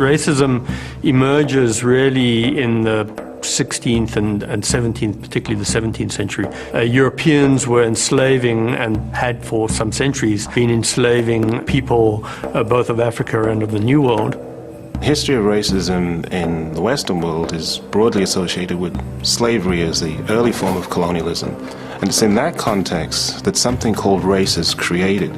Racism emerges really in the 16th and 17th, particularly the 17th century. Europeans were enslaving, and had for some centuries been enslaving people both of Africa and of the New World. The history of racism in the Western world is broadly associated with slavery as the early form of colonialism. And it's in that context that something called race is created,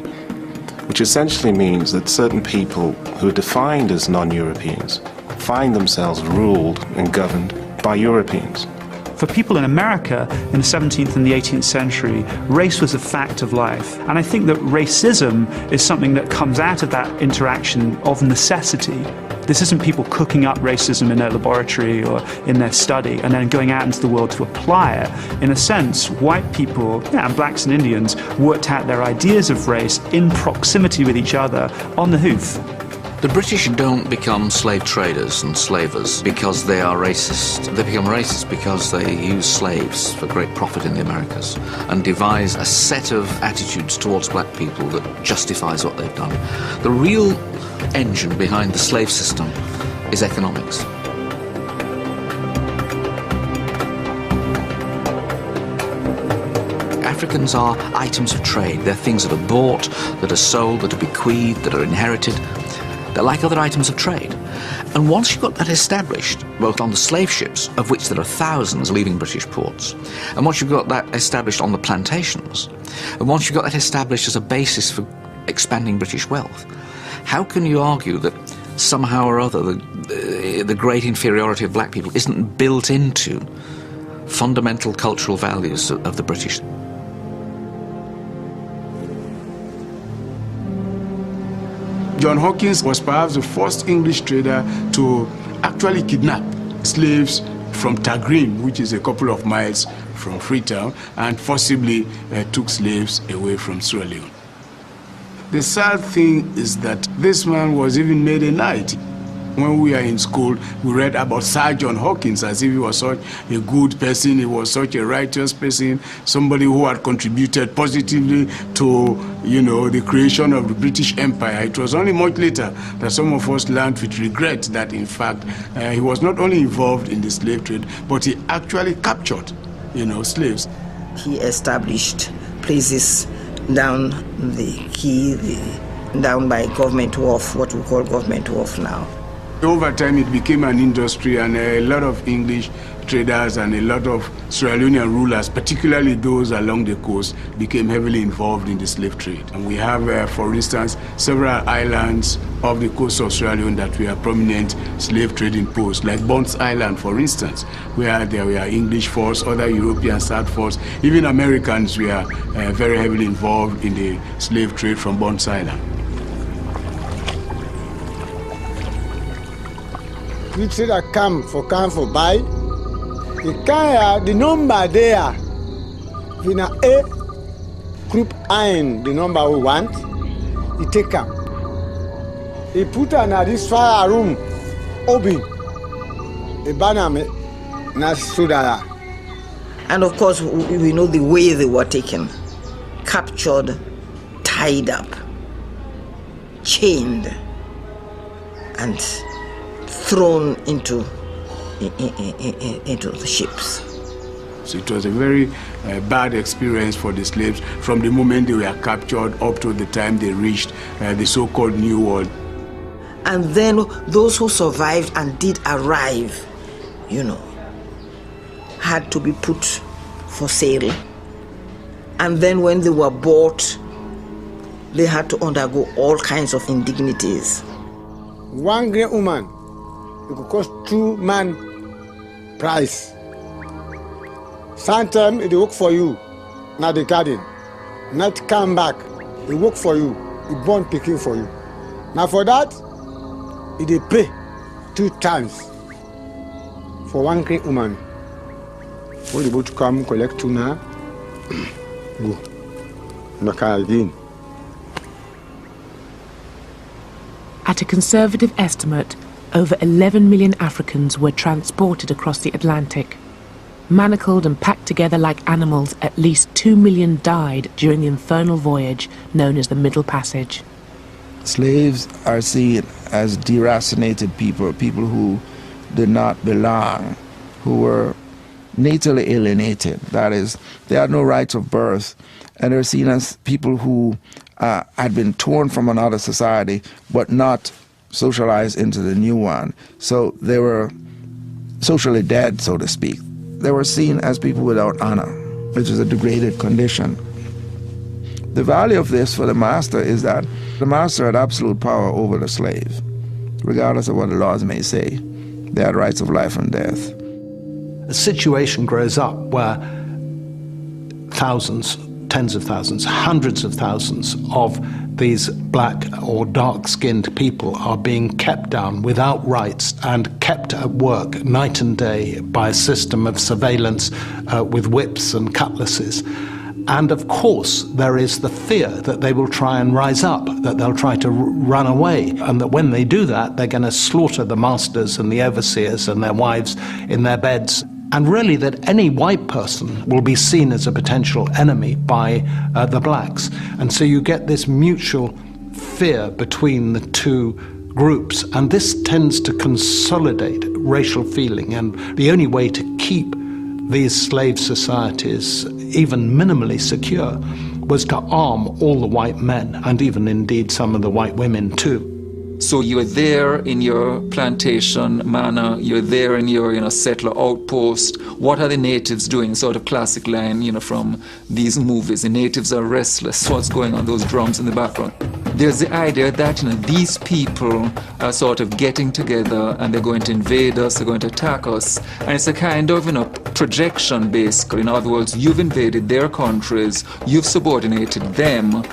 which essentially means that certain people who are defined as non-Europeans find themselves ruled and governed by Europeans. For people in America in the 17th and the 18th century, race was a fact of life. And I think that racism is something that comes out of that interaction of necessity. This isn't people cooking up racism in their laboratory or in their study and then going out into the world to apply it. In a sense, white people, and blacks and Indians, worked out their ideas of race in proximity with each other on the hoof. The British don't become slave traders and slavers because they are racist. They become racist because they use slaves for great profit in the Americas and devise a set of attitudes towards black people that justifies what they've done. The real engine behind the slave system is economics. Africans are items of trade. They're things that are bought, that are sold, that are bequeathed, that are inherited. They're like other items of trade. And once you've got that established, both on the slave ships, of which there are thousands leaving British ports, and once you've got that established on the plantations, and once you've got that established as a basis for expanding British wealth, how can you argue that somehow or other the great inferiority of black people isn't built into fundamental cultural values of the British? John Hawkins was perhaps the first English trader to actually kidnap slaves from Tagrin, which is a couple of miles from Freetown, and forcibly took slaves away from Sierra Leone. The sad thing is that this man was even made a knight. When we were in school, we read about Sir John Hawkins as if he was such a good person, he was such a righteous person, somebody who had contributed positively to, the creation of the British Empire. It was only much later that some of us learned with regret that, in fact, he was not only involved in the slave trade, but he actually captured, slaves. He established places down the quay, down by Government Wharf, what we call Government Wharf now. Over time, it became an industry, and a lot of English traders and a lot of Sierra Leonean rulers, particularly those along the coast, became heavily involved in the slave trade. And we have, for instance, several islands off the coast of Sierra Leone that were prominent slave trading posts, like Bonds Island, for instance, where there were English force, other European South force, even Americans were very heavily involved in the slave trade from Bonds Island. We trader come for buy. The number there, when a group iron, the number we want, he take them. He put on this fire room, open. The banner na sudara. And of course, we know the way they were taken, captured, tied up, chained, and thrown into the ships. So it was a very bad experience for the slaves from the moment they were captured up to the time they reached the so-called New World. And then those who survived and did arrive, had to be put for sale. And then when they were bought, they had to undergo all kinds of indignities. One great woman, it could cost 2 man price. Sometimes it work for you, not the garden. Not come back, it work for you, it born picking for you. Now for that, it pay 2 times for one great woman. When the boat come collect tuna, go. Again. At a conservative estimate, over 11 million Africans were transported across the Atlantic. Manacled and packed together like animals, at least 2 million died during the infernal voyage known as the Middle Passage. Slaves are seen as deracinated people, people who did not belong, who were natally alienated. That is, they had no rights of birth, and they're seen as people who had been torn from another society but not socialized into the new one. So they were socially dead, so to speak. They were seen as people without honor, which is a degraded condition. The value of this for the master is that the master had absolute power over the slave, regardless of what the laws may say. They had rights of life and death. A situation grows up where thousands, tens of thousands, hundreds of thousands of these black or dark-skinned people are being kept down without rights and kept at work night and day by a system of surveillance with whips and cutlasses. And of course, there is the fear that they will try and rise up, that they'll try to run away, and that when they do that, they're going to slaughter the masters and the overseers and their wives in their beds. And really that any white person will be seen as a potential enemy by the blacks. And so you get this mutual fear between the two groups, and this tends to consolidate racial feeling. And the only way to keep these slave societies even minimally secure was to arm all the white men, and even indeed some of the white women too. So you're there in your plantation manor, you're there in your settler outpost. What are the natives doing? Sort of classic line, from these movies. The natives are restless. What's going on? Those drums in the background. There's the idea that these people are sort of getting together and they're going to invade us, they're going to attack us. And it's a kind of projection, basically. In other words, you've invaded their countries, you've subordinated them.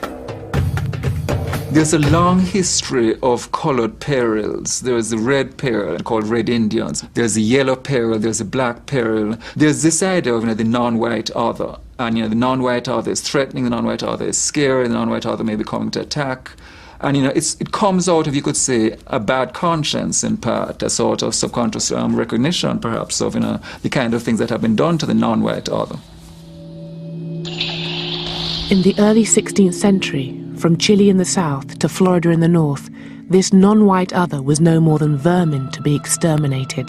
There's a long history of colored perils. There's the red peril called Red Indians. There's the yellow peril, there's the black peril. There's this idea of the non-white other. And the non-white other is threatening, the non-white other is scary, the non-white other may be coming to attack. And it comes out of, you could say, a bad conscience in part, a sort of subconscious recognition perhaps of the kind of things that have been done to the non-white other. In the early 16th century, from Chile in the south to Florida in the north, this non-white other was no more than vermin to be exterminated.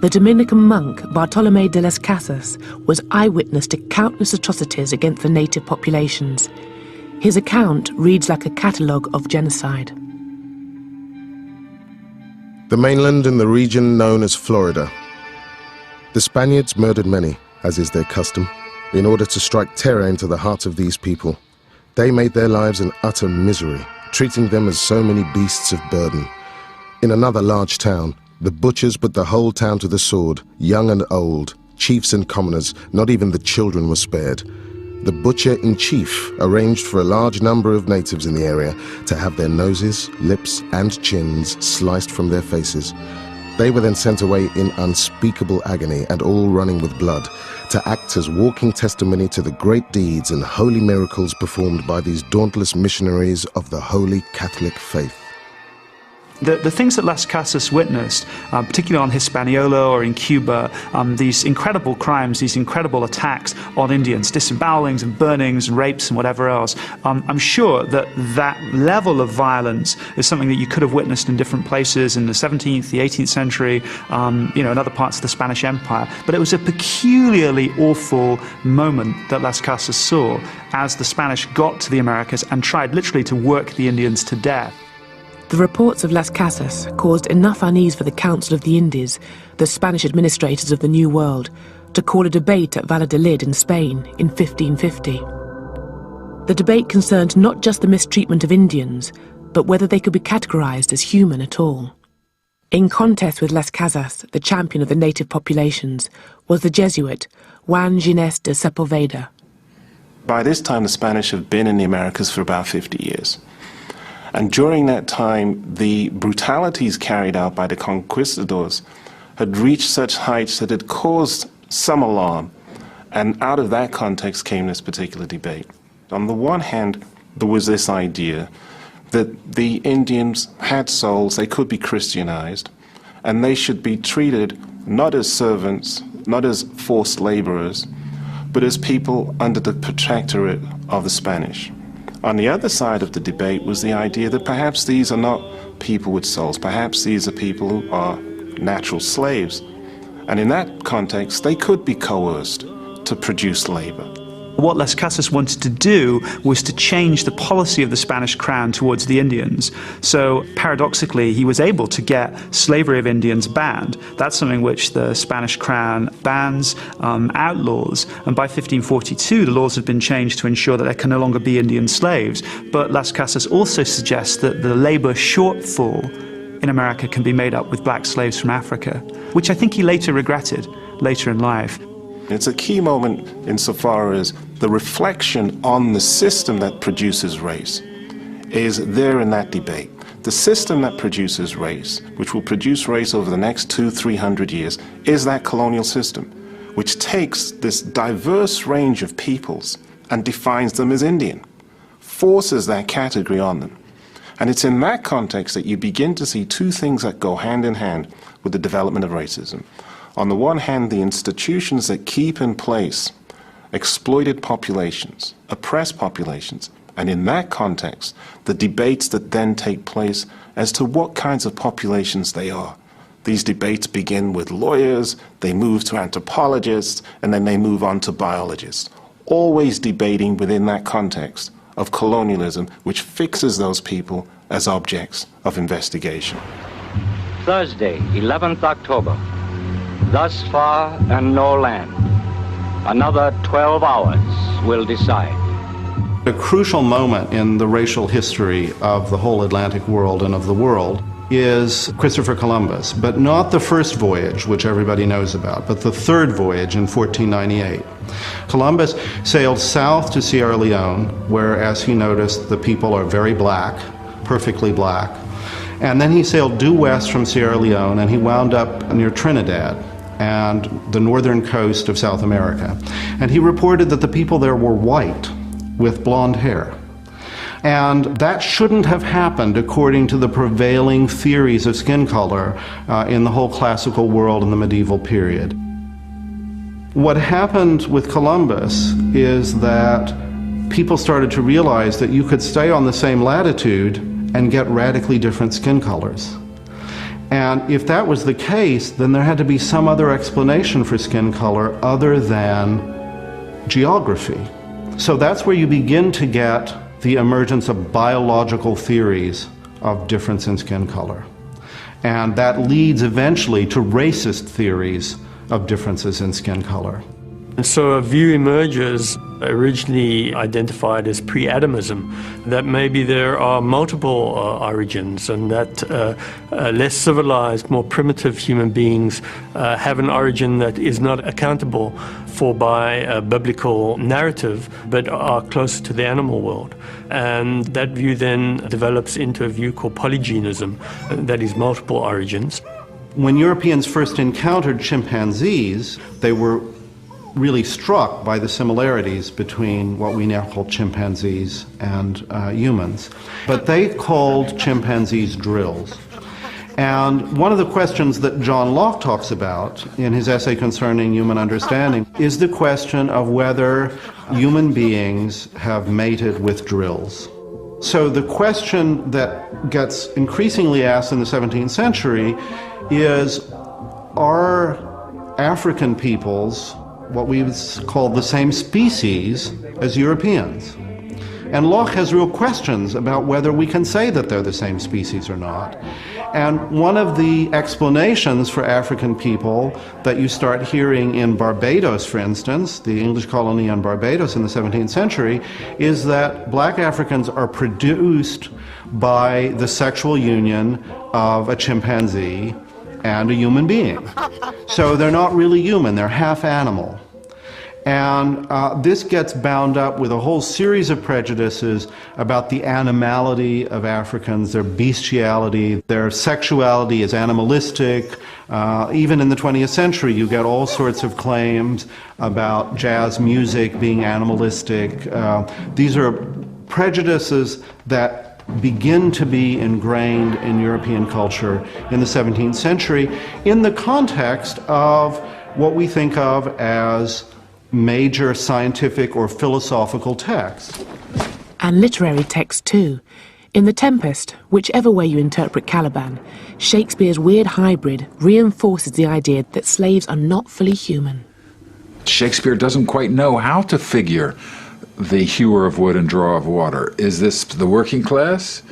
The Dominican monk Bartolomé de las Casas was eyewitness to countless atrocities against the native populations. His account reads like a catalogue of genocide. The mainland and the region known as Florida. The Spaniards murdered many, as is their custom, in order to strike terror into the hearts of these people. They made their lives an utter misery, treating them as so many beasts of burden. In another large town, the butchers put the whole town to the sword, young and old, chiefs and commoners, not even the children were spared. The butcher-in-chief arranged for a large number of natives in the area to have their noses, lips and chins sliced from their faces. They were then sent away in unspeakable agony and all running with blood, to act as walking testimony to the great deeds and holy miracles performed by these dauntless missionaries of the Holy Catholic faith. The things that Las Casas witnessed, particularly on Hispaniola or in Cuba, these incredible crimes, these incredible attacks on Indians, disembowelings and burnings and rapes and whatever else, I'm sure that that level of violence is something that you could have witnessed in different places in the 17th, the 18th century, in other parts of the Spanish Empire. But it was a peculiarly awful moment that Las Casas saw as the Spanish got to the Americas and tried literally to work the Indians to death. The reports of Las Casas caused enough unease for the Council of the Indies, the Spanish administrators of the New World, to call a debate at Valladolid in Spain in 1550. The debate concerned not just the mistreatment of Indians, but whether they could be categorized as human at all. In contest with Las Casas, the champion of the native populations, was the Jesuit Juan Ginés de Sepulveda. By this time, the Spanish have been in the Americas for about 50 years. And during that time, the brutalities carried out by the conquistadors had reached such heights that it caused some alarm. And out of that context came this particular debate. On the one hand, there was this idea that the Indians had souls, they could be Christianized, and they should be treated not as servants, not as forced laborers, but as people under the protectorate of the Spanish. On the other side of the debate was the idea that perhaps these are not people with souls, perhaps these are people who are natural slaves. And in that context, they could be coerced to produce labor. What Las Casas wanted to do was to change the policy of the Spanish crown towards the Indians. So paradoxically, he was able to get slavery of Indians banned. That's something which the Spanish crown bans, outlaws. And by 1542, the laws have been changed to ensure that there can no longer be Indian slaves. But Las Casas also suggests that the labor shortfall in America can be made up with black slaves from Africa, which I think he later regretted, later in life. It's a key moment insofar as the reflection on the system that produces race is there in that debate. The system that produces race, which will produce race over the next 200-300 years, is that colonial system, which takes this diverse range of peoples and defines them as Indian, forces that category on them. And it's in that context that you begin to see two things that go hand in hand with the development of racism. On the one hand, the institutions that keep in place exploited populations, oppressed populations, and in that context, the debates that then take place as to what kinds of populations they are. These debates begin with lawyers, they move to anthropologists, and then they move on to biologists, always debating within that context of colonialism, which fixes those people as objects of investigation. Thursday, 11th October. Thus far and no land. Another 12 hours will decide. A crucial moment in the racial history of the whole Atlantic world and of the world is Christopher Columbus, but not the first voyage, which everybody knows about, but the third voyage in 1498. Columbus sailed south to Sierra Leone, where, as he noticed, the people are very black, perfectly black. And then he sailed due west from Sierra Leone, and he wound up near Trinidad and the northern coast of South America. And he reported that the people there were white with blonde hair. And that shouldn't have happened according to the prevailing theories of skin color in the whole classical world in the medieval period. What happened with Columbus is that people started to realize that you could stay on the same latitude and get radically different skin colors. And if that was the case, then there had to be some other explanation for skin color other than geography. So that's where you begin to get the emergence of biological theories of difference in skin color. And that leads eventually to racist theories of differences in skin color. And so a view emerges, originally identified as pre-Adamism, that maybe there are multiple origins and that less civilized, more primitive human beings have an origin that is not accountable for by a biblical narrative, but are closer to the animal world. And that view then develops into a view called polygenism, that is multiple origins. When Europeans first encountered chimpanzees, they were really struck by the similarities between what we now call chimpanzees and humans. But they called chimpanzees drills. And one of the questions that John Locke talks about in his essay concerning human understanding is the question of whether human beings have mated with drills. So the question that gets increasingly asked in the 17th century is, are African peoples what we would call the same species as Europeans? And Locke has real questions about whether we can say that they're the same species or not. And one of the explanations for African people that you start hearing in Barbados, for instance, the English colony on Barbados in the 17th century, is that black Africans are produced by the sexual union of a chimpanzee and a human being. So they're not really human, they're half animal. And this gets bound up with a whole series of prejudices about the animality of Africans, their bestiality, their sexuality is animalistic. Even in the 20th century, you get all sorts of claims about jazz music being animalistic. These are prejudices that begin to be ingrained in European culture in the 17th century in the context of what we think of as major scientific or philosophical texts. And literary texts too. In The Tempest, whichever way you interpret Caliban, Shakespeare's weird hybrid reinforces the idea that slaves are not fully human. Shakespeare doesn't quite know how to figure the hewer of wood and drawer of water. Is this the working class?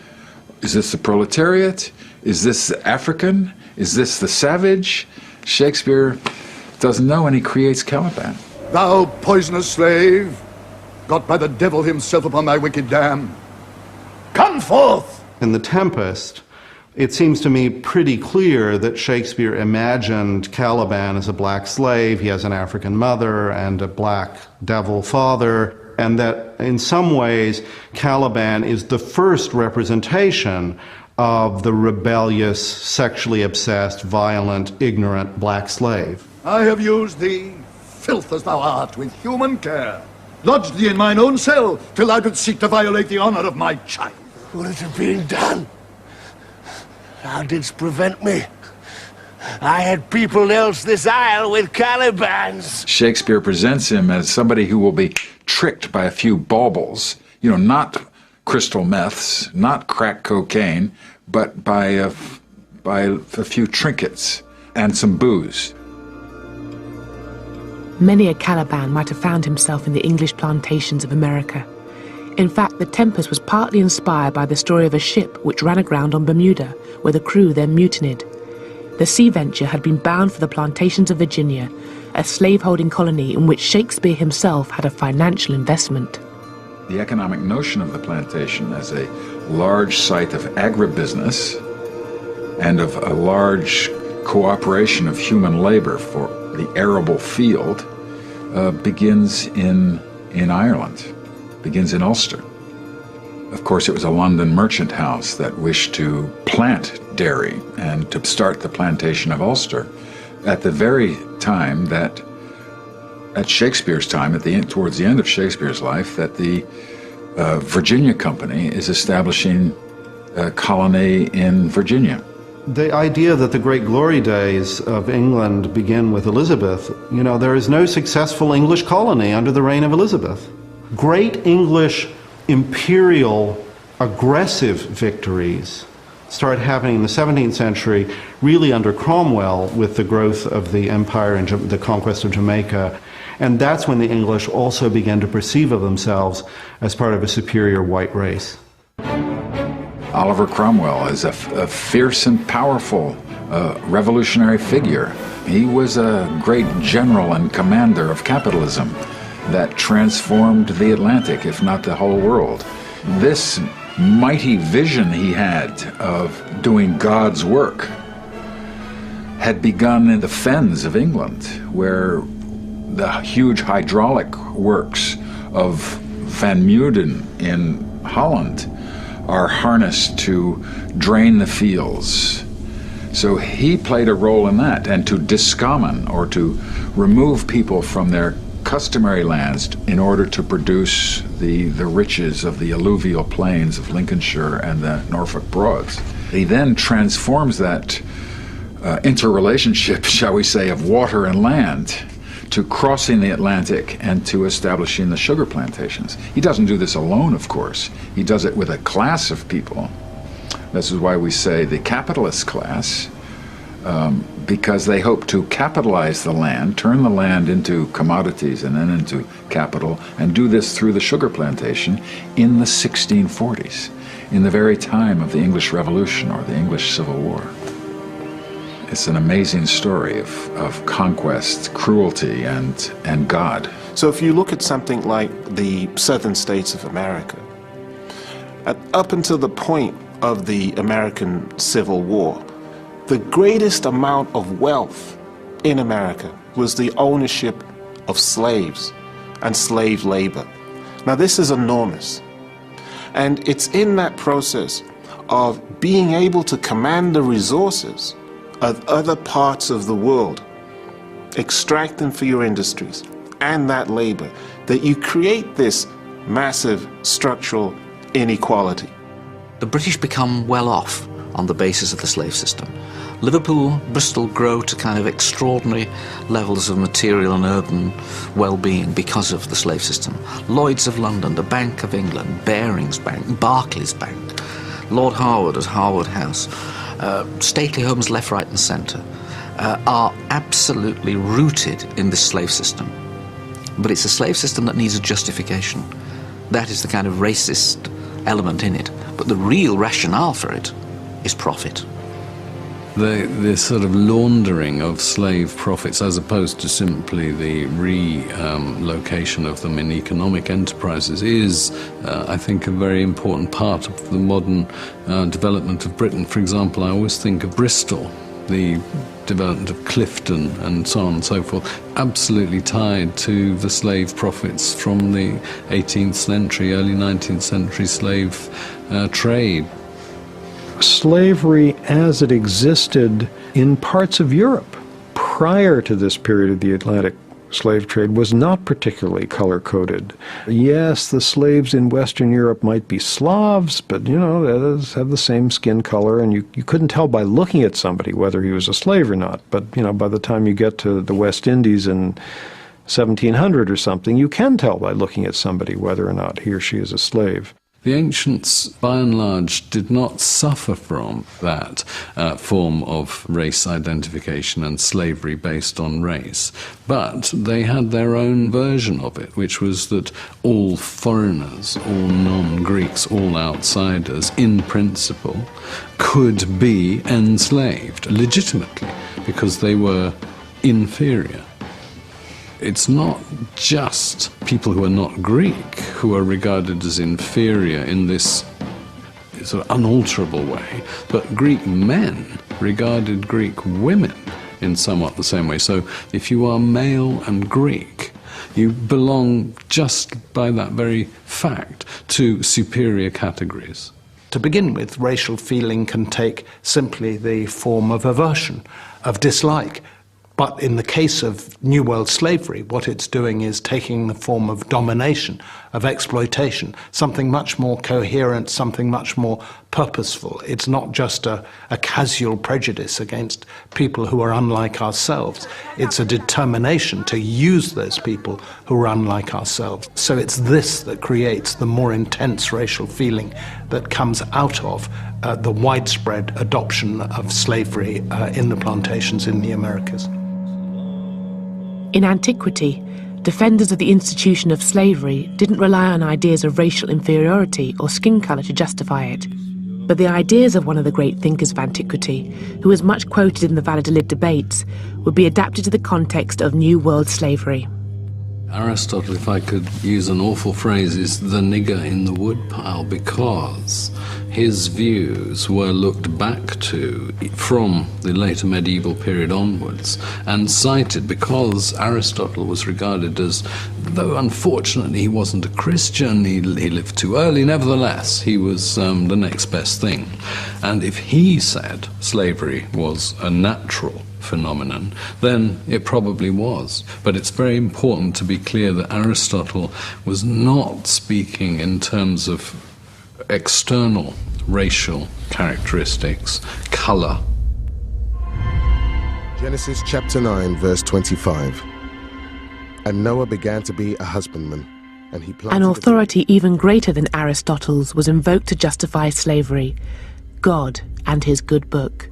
Is this the proletariat? Is this the African? Is this the savage? Shakespeare doesn't know, and he creates Caliban. Thou poisonous slave, got by the devil himself upon thy wicked dam, come forth! In The Tempest, it seems to me pretty clear that Shakespeare imagined Caliban as a black slave. He has an African mother and a black devil father, and that in some ways Caliban is the first representation of the rebellious, sexually obsessed, violent, ignorant black slave. I have used thee, filth as thou art, with human care, lodged thee in mine own cell, till thou didst seek to violate the honor of my child. Would it have been done? Thou didst prevent me. I had peopled else this isle with Calibans. Shakespeare presents him as somebody who will be tricked by a few baubles, not crystal meths, not crack cocaine, but by a few trinkets and some booze. Many a Caliban might have found himself in the English plantations of America. In fact, The Tempest was partly inspired by the story of a ship which ran aground on Bermuda, where the crew then mutinied. The Sea Venture had been bound for the plantations of Virginia, a slaveholding colony in which Shakespeare himself had a financial investment. The economic notion of the plantation as a large site of agribusiness and of a large cooperation of human labor for the arable field begins in Ireland, begins in Ulster. Of course, it was a London merchant house that wished to plant dairy and to start the plantation of Ulster at the very time that, at Shakespeare's time, towards the end of Shakespeare's life, that the Virginia Company is establishing a colony in Virginia. The idea that the great glory days of England begin with Elizabeth, there is no successful English colony under the reign of Elizabeth. Great English imperial aggressive victories start happening in the 17th century, really under Cromwell, with the growth of the empire and the conquest of Jamaica. And that's when the English also began to perceive of themselves as part of a superior white race. Oliver Cromwell is a fierce and powerful revolutionary figure. He was a great general and commander of capitalism that transformed the Atlantic, if not the whole world. This mighty vision he had of doing God's work had begun in the fens of England, where the huge hydraulic works of Van Muden in Holland are harnessed to drain the fields. So he played a role in that, and to discommon, or to remove people from their customary lands in order to produce the riches of the alluvial plains of Lincolnshire and the Norfolk Broads. He then transforms that interrelationship, shall we say, of water and land to crossing the Atlantic and to establishing the sugar plantations. He doesn't do this alone, of course. He does it with a class of people. This is why we say the capitalist class, because they hope to capitalize the land, turn the land into commodities and then into capital, and do this through the sugar plantation in the 1640s, in the very time of the English Revolution or the English Civil War. It's an amazing story of conquest, cruelty, and God. So if you look at something like the southern states of America, up until the point of the American Civil War, the greatest amount of wealth in America was the ownership of slaves and slave labor. Now this is enormous. And it's in that process of being able to command the resources of other parts of the world, extract them for your industries and that labor, that you create this massive structural inequality. The British become well off on the basis of the slave system. Liverpool, Bristol grow to kind of extraordinary levels of material and urban well-being because of the slave system. Lloyd's of London, the Bank of England, Barings Bank, Barclays Bank, Lord Harwood at Harwood House, stately homes left, right and centre, are absolutely rooted in this slave system. But it's a slave system that needs a justification. That is the kind of racist element in it. But the real rationale for it is profit. The sort of laundering of slave profits, as opposed to simply the relocation of them in economic enterprises, is, I think, a very important part of the modern development of Britain. For example, I always think of Bristol, the development of Clifton and so on and so forth, absolutely tied to the slave profits from the 18th century, early 19th century slave trade. Slavery as it existed in parts of Europe prior to this period of the Atlantic slave trade was not particularly color-coded. Yes, the slaves in Western Europe might be Slavs, but, you know, they have the same skin color, and you couldn't tell by looking at somebody whether he was a slave or not. But, you know, by the time you get to the West Indies in 1700 or something, you can tell by looking at somebody whether or not he or she is a slave. The ancients, by and large, did not suffer from that form of race identification and slavery based on race, but they had their own version of it, which was that all foreigners, all non-Greeks, all outsiders, in principle, could be enslaved legitimately because they were inferior. It's not just people who are not Greek who are regarded as inferior in this sort of unalterable way, but Greek men regarded Greek women in somewhat the same way. So if you are male and Greek, you belong just by that very fact to superior categories. To begin with, racial feeling can take simply the form of aversion, of dislike. But in the case of New World slavery, what it's doing is taking the form of domination, of exploitation, something much more coherent, something much more purposeful. It's not just a casual prejudice against people who are unlike ourselves. It's a determination to use those people who are unlike ourselves. So it's this that creates the more intense racial feeling that comes out of the widespread adoption of slavery in the plantations in the Americas. In antiquity, defenders of the institution of slavery didn't rely on ideas of racial inferiority or skin colour to justify it, but the ideas of one of the great thinkers of antiquity, who is much quoted in the Valladolid debates, would be adapted to the context of New World slavery. Aristotle, if I could use an awful phrase, is the nigger in the woodpile, because his views were looked back to from the later medieval period onwards and cited because Aristotle was regarded as, though unfortunately he wasn't a Christian, he lived too early, nevertheless he was the next best thing. And if he said slavery was a natural phenomenon, then it probably was. But it's very important to be clear that Aristotle was not speaking in terms of external racial characteristics, colour. Genesis chapter 9, verse 25. And Noah began to be a husbandman, and he planted... An authority even greater than Aristotle's was invoked to justify slavery: God and his good book.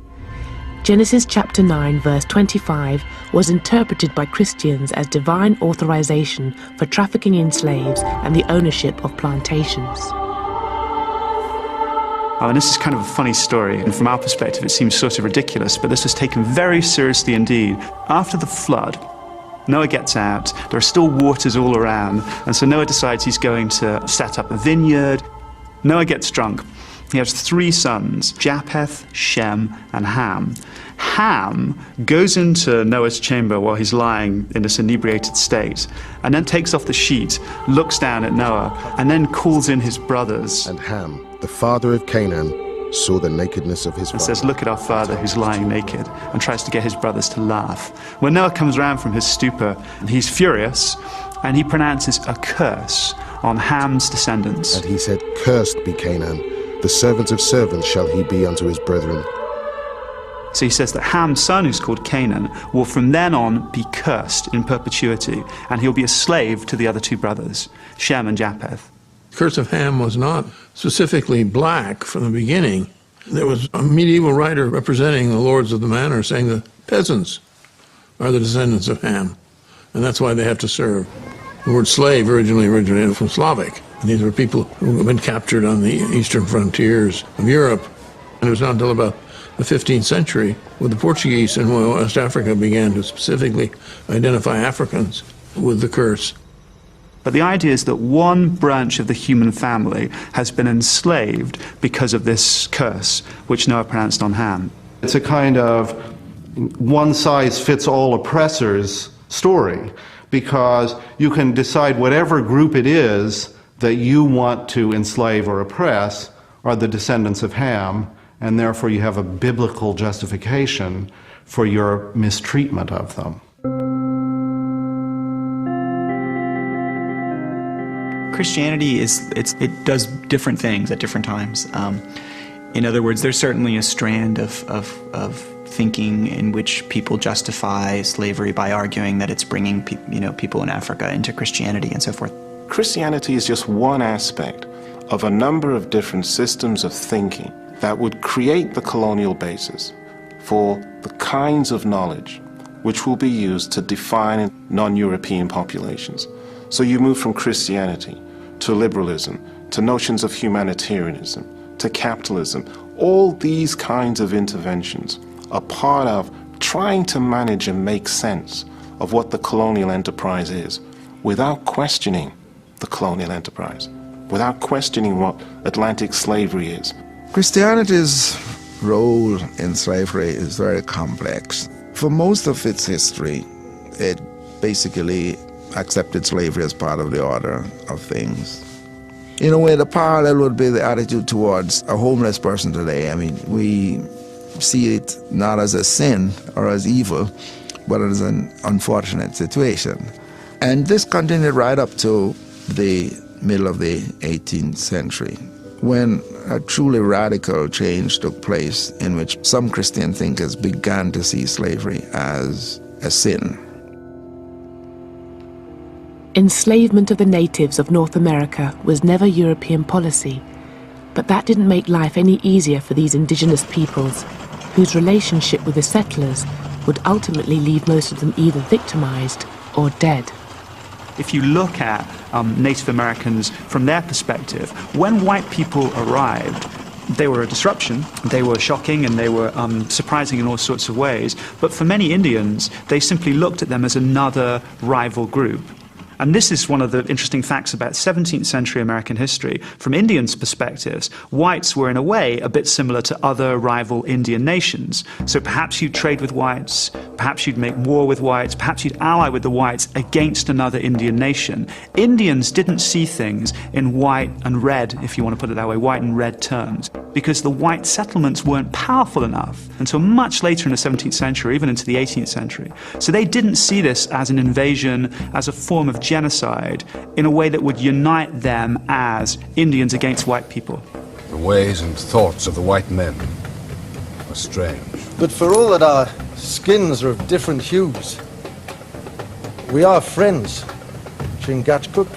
Genesis chapter 9, verse 25 was interpreted by Christians as divine authorization for trafficking in slaves and the ownership of plantations. And this is kind of a funny story, and from our perspective it seems sort of ridiculous, but this was taken very seriously indeed. After the flood, Noah gets out, there are still waters all around, and so Noah decides he's going to set up a vineyard. Noah gets drunk. He has 3 sons, Japheth, Shem, and Ham. Ham goes into Noah's chamber while he's lying in this inebriated state, and then takes off the sheet, looks down at Noah, and then calls in his brothers. And Ham, the father of Canaan, saw the nakedness of his father. And says, "Look at our father who's lying naked," and tries to get his brothers to laugh. When Noah comes around from his stupor, he's furious, and he pronounces a curse on Ham's descendants. And he said, "Cursed be Canaan, The servant of servants shall he be unto his brethren. So he says that Ham's son, who's called Canaan, will from then on be cursed in perpetuity, and he'll be a slave to the other two brothers, Shem and Japheth. The curse of Ham was not specifically black from the beginning. There was a medieval writer representing the lords of the manor saying the peasants are the descendants of Ham, and that's why they have to serve. The word slave originally originated from Slavic. And these were people who had been captured on the eastern frontiers of Europe. And it was not until about the 15th century when the Portuguese in West Africa began to specifically identify Africans with the curse. But the idea is that one branch of the human family has been enslaved because of this curse, which Noah pronounced on Ham. It's a kind of one-size-fits-all oppressors story, because you can decide whatever group it is that you want to enslave or oppress are the descendants of Ham, and therefore you have a biblical justification for your mistreatment of them. Christianity it does different things at different times. In other words, there's certainly a strand of thinking in which people justify slavery by arguing that it's bringing people in Africa into Christianity and so forth. Christianity is just one aspect of a number of different systems of thinking that would create the colonial basis for the kinds of knowledge which will be used to define non-European populations. So you move from Christianity to liberalism, to notions of humanitarianism, to capitalism. All these kinds of interventions are part of trying to manage and make sense of what the colonial enterprise is without questioning the colonial enterprise, without questioning what Atlantic slavery is. Christianity's role in slavery is very complex. For most of its history, it basically accepted slavery as part of the order of things. In a way, the parallel would be the attitude towards a homeless person today. I mean, we see it not as a sin or as evil, but as an unfortunate situation. And this continued right up to the middle of the 18th century, when a truly radical change took place in which some Christian thinkers began to see slavery as a sin. Enslavement of the natives of North America was never European policy, but that didn't make life any easier for these indigenous peoples, whose relationship with the settlers would ultimately leave most of them either victimized or dead. If you look at Native Americans from their perspective, when white people arrived, they were a disruption, they were shocking, and they were surprising in all sorts of ways. But for many Indians, they simply looked at them as another rival group. And this is one of the interesting facts about 17th century American history. From Indians' perspectives, whites were in a way a bit similar to other rival Indian nations. So perhaps you'd trade with whites, perhaps you'd make war with whites, perhaps you'd ally with the whites against another Indian nation. Indians didn't see things in white and red, if you want to put it that way, white and red terms, because the white settlements weren't powerful enough until much later in the 17th century, even into the 18th century. So they didn't see this as an invasion, as a form of genocide, in a way that would unite them as Indians against white people. The ways and thoughts of the white men are strange. But for all that our skins are of different hues, we are friends, Chingachgook.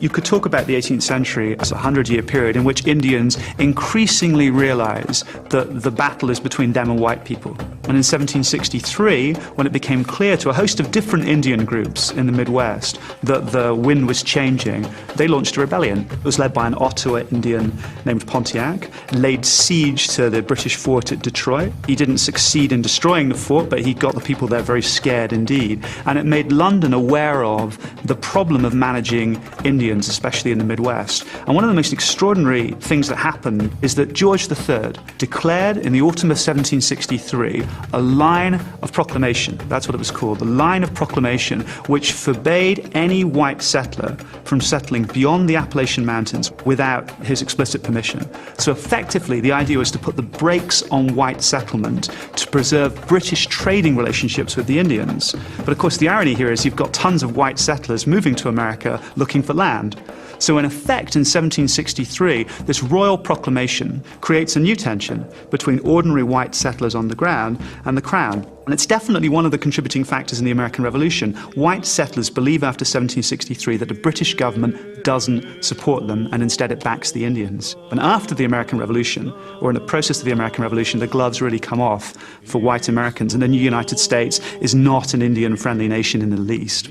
You could talk about the 18th century as a 100-year period in which Indians increasingly realize that the battle is between them and white people. And in 1763, when it became clear to a host of different Indian groups in the Midwest that the wind was changing, they launched a rebellion. It was led by an Ottawa Indian named Pontiac, laid siege to the British fort at Detroit. He didn't succeed in destroying the fort, but he got the people there very scared indeed. And it made London aware of the problem of managing Indians, especially in the Midwest. And one of the most extraordinary things that happened is that George III declared in the autumn of 1763 a line of proclamation. That's what it was called, the line of proclamation, which forbade any white settler from settling beyond the Appalachian Mountains without his explicit permission. So effectively, the idea was to put the brakes on white settlement to preserve British trading relationships with the Indians. But of course, the irony here is you've got tons of white settlers moving to America looking for land. So in effect, in 1763, this royal proclamation creates a new tension between ordinary white settlers on the ground and the crown. And it's definitely one of the contributing factors in the American Revolution. White settlers believe after 1763 that the British government doesn't support them and instead it backs the Indians. And after the American Revolution, or in the process of the American Revolution, the gloves really come off for white Americans, and the new United States is not an Indian-friendly nation in the least.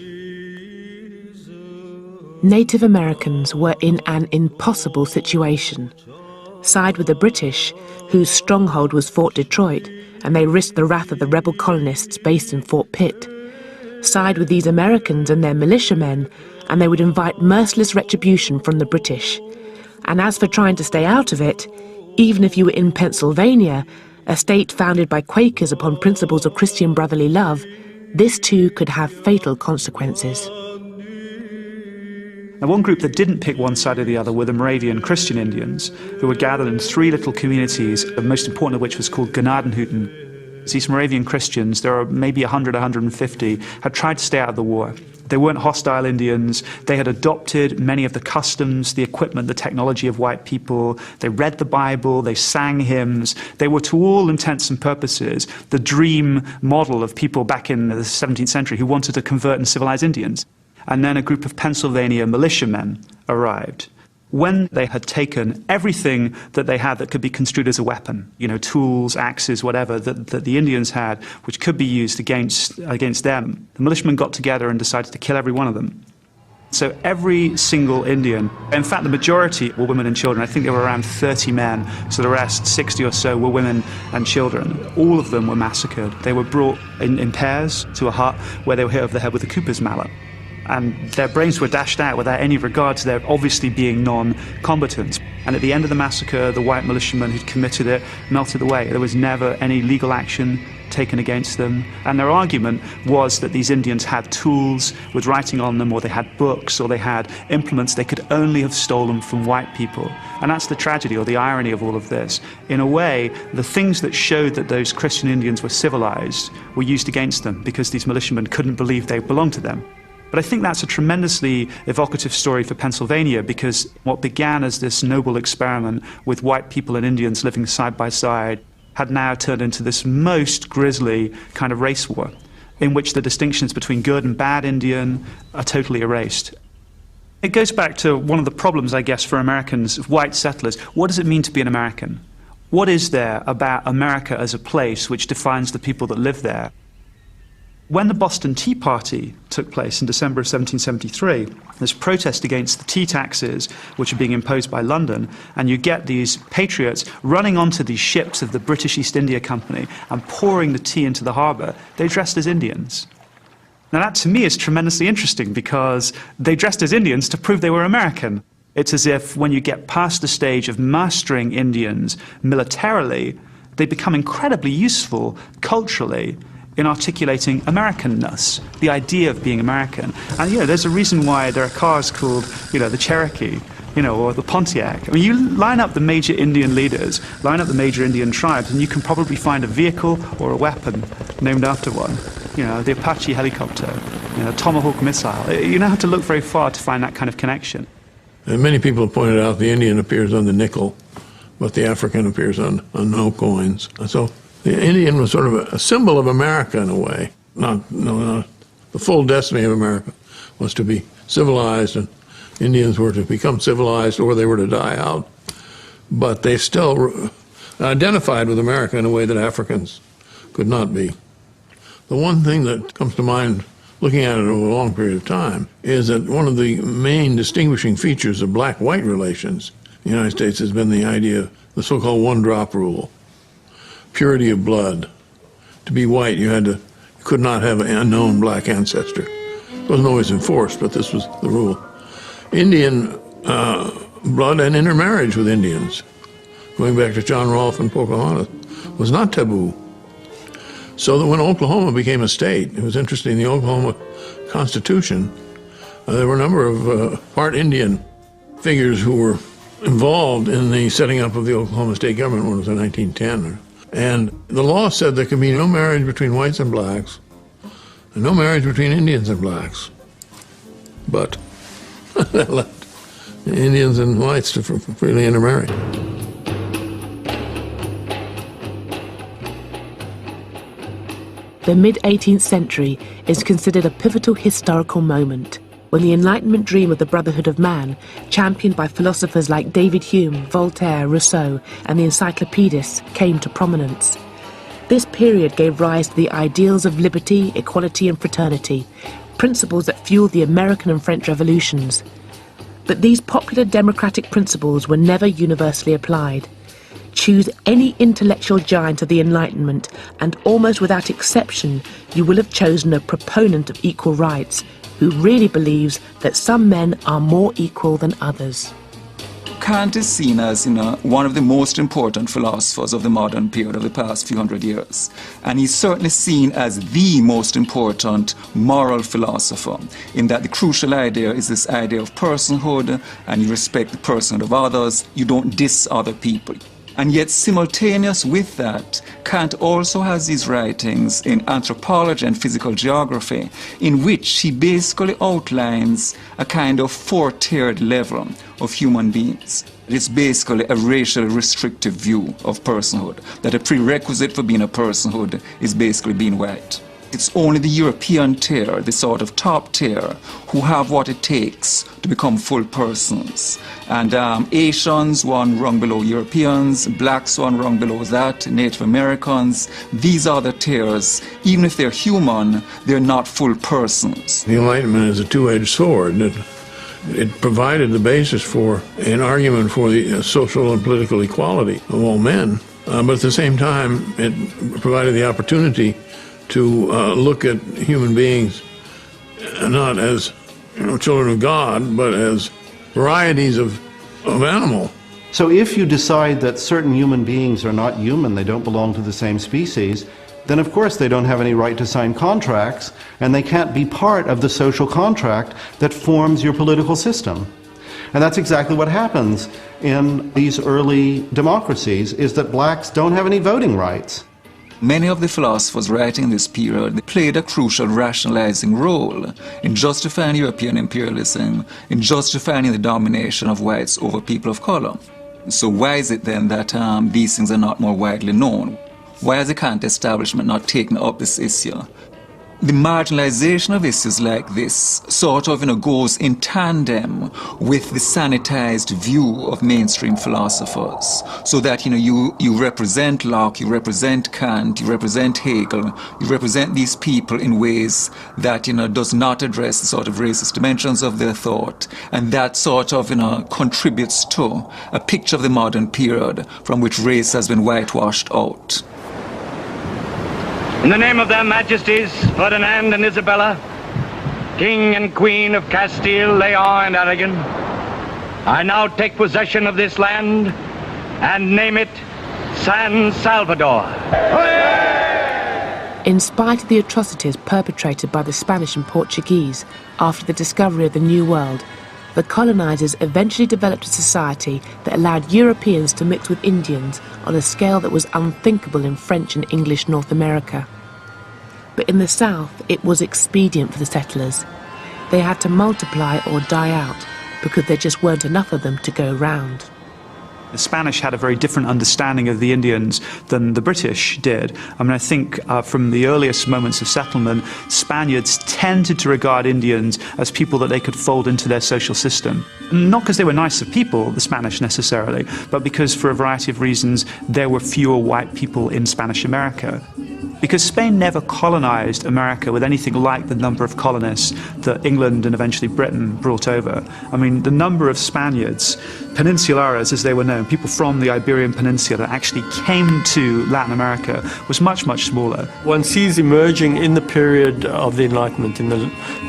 Native Americans were in an impossible situation. Side with the British, whose stronghold was Fort Detroit, and they risked the wrath of the rebel colonists based in Fort Pitt. Side with these Americans and their militiamen, and they would invite merciless retribution from the British. And as for trying to stay out of it, even if you were in Pennsylvania, a state founded by Quakers upon principles of Christian brotherly love, this too could have fatal consequences. Now, one group that didn't pick one side or the other were the Moravian Christian Indians, who were gathered in 3 little communities, the most important of which was called Gnadenhutten. These Moravian Christians, there are maybe 100, 150, had tried to stay out of the war. They weren't hostile Indians. They had adopted many of the customs, the equipment, the technology of white people. They read the Bible. They sang hymns. They were, to all intents and purposes, the dream model of people back in the 17th century who wanted to convert and civilize Indians. And then a group of Pennsylvania militiamen arrived. When they had taken everything that they had that could be construed as a weapon, tools, axes, whatever, that the Indians had, which could be used against them, the militiamen got together and decided to kill every one of them. So every single Indian, in fact the majority were women and children. I think there were around 30 men, so the rest, 60 or so, were women and children. All of them were massacred. They were brought in pairs to a hut where they were hit over the head with a cooper's mallet. And their brains were dashed out without any regard to their obviously being non-combatants. And at the end of the massacre, the white militiamen who'd committed it melted away. There was never any legal action taken against them. And their argument was that these Indians had tools with writing on them, or they had books, or they had implements they could only have stolen from white people. And that's the tragedy or the irony of all of this. In a way, the things that showed that those Christian Indians were civilized were used against them because these militiamen couldn't believe they belonged to them. But I think that's a tremendously evocative story for Pennsylvania, because what began as this noble experiment with white people and Indians living side by side had now turned into this most grisly kind of race war, in which the distinctions between good and bad Indian are totally erased. It goes back to one of the problems, I guess, for Americans, white settlers. What does it mean to be an American? What is there about America as a place which defines the people that live there? When the Boston Tea Party took place in December of 1773, there's protest against the tea taxes which are being imposed by London, and you get these patriots running onto these ships of the British East India Company and pouring the tea into the harbour. They dressed as Indians. Now that to me is tremendously interesting, because they dressed as Indians to prove they were American. It's as if when you get past the stage of mastering Indians militarily, they become incredibly useful culturally in articulating Americanness, the idea of being American. And, there's a reason why there are cars called, the Cherokee, or the Pontiac. I mean, you line up the major Indian leaders, line up the major Indian tribes, and you can probably find a vehicle or a weapon named after one. The Apache helicopter, Tomahawk missile. You don't have to look very far to find that kind of connection. And many people have pointed out the Indian appears on the nickel, but the African appears on no coins. So the Indian was sort of a symbol of America in a way. Not the full destiny of America was to be civilized, and Indians were to become civilized or they were to die out. But they still identified with America in a way that Africans could not be. The one thing that comes to mind looking at it over a long period of time is that one of the main distinguishing features of black-white relations in the United States has been the idea of the so-called one-drop rule. Purity of blood. To be white, you could not have an unknown black ancestor. It wasn't always enforced, but this was the rule. Indian blood and intermarriage with Indians, going back to John Rolfe and Pocahontas, was not taboo. So that when Oklahoma became a state, it was interesting, the Oklahoma Constitution, there were a number of part Indian figures who were involved in the setting up of the Oklahoma state government when it was in 1910. And the law said there could be no marriage between whites and blacks, and no marriage between Indians and blacks. But that left Indians and whites to freely intermarry. The mid-18th century is considered a pivotal historical moment when the Enlightenment dream of the brotherhood of man, championed by philosophers like David Hume, Voltaire, Rousseau, and the encyclopedists, came to prominence. This period gave rise to the ideals of liberty, equality, and fraternity, principles that fueled the American and French revolutions. But these popular democratic principles were never universally applied. Choose any intellectual giant of the Enlightenment, and almost without exception, you will have chosen a proponent of equal rights, who really believes that some men are more equal than others. Kant is seen as, one of the most important philosophers of the modern period of the past few hundred years. And he's certainly seen as the most important moral philosopher, in that the crucial idea is this idea of personhood, and you respect the personhood of others, you don't diss other people. And yet, simultaneous with that, Kant also has these writings in anthropology and physical geography, in which he basically outlines a kind of four-tiered level of human beings. It's basically a racially restrictive view of personhood, that a prerequisite for being a personhood is basically being white. It's only the European tier, the sort of top tier, who have what it takes to become full persons. And Asians, one rung below Europeans, blacks, one rung below that, Native Americans. These are the tiers. Even if they're human, they're not full persons. The Enlightenment is a two-edged sword. It provided the basis for an argument for the social and political equality of all men. But at the same time, it provided the opportunity to look at human beings not as children of God, but as varieties of animal. So if you decide that certain human beings are not human, they don't belong to the same species, then of course they don't have any right to sign contracts, and they can't be part of the social contract that forms your political system. And that's exactly what happens in these early democracies, is that blacks don't have any voting rights. Many of the philosophers writing in this period played a crucial rationalizing role in justifying European imperialism, in justifying the domination of whites over people of color. So why is it then that these things are not more widely known? Why has the Kant establishment not taken up this issue? The marginalization of issues like this sort of goes in tandem with the sanitized view of mainstream philosophers. So that you represent Locke, you represent Kant, you represent Hegel, you represent these people in ways that does not address the sort of racist dimensions of their thought, and that sort of contributes to a picture of the modern period from which race has been whitewashed out. In the name of their Majesties, Ferdinand and Isabella, King and Queen of Castile, Leon and Aragon, I now take possession of this land and name it San Salvador. In spite of the atrocities perpetrated by the Spanish and Portuguese after the discovery of the New World, the colonizers eventually developed a society that allowed Europeans to mix with Indians on a scale that was unthinkable in French and English North America. But in the South, it was expedient for the settlers. They had to multiply or die out because there just weren't enough of them to go round. The Spanish had a very different understanding of the Indians than the British did. I think from the earliest moments of settlement, Spaniards tended to regard Indians as people that they could fold into their social system. Not because they were nicer people, the Spanish necessarily, but because for a variety of reasons there were fewer white people in Spanish America. Because Spain never colonized America with anything like the number of colonists that England and eventually Britain brought over. The number of Spaniards, peninsulares as they were known, people from the Iberian Peninsula that actually came to Latin America, was much, much smaller. One sees emerging in the period of the Enlightenment, in the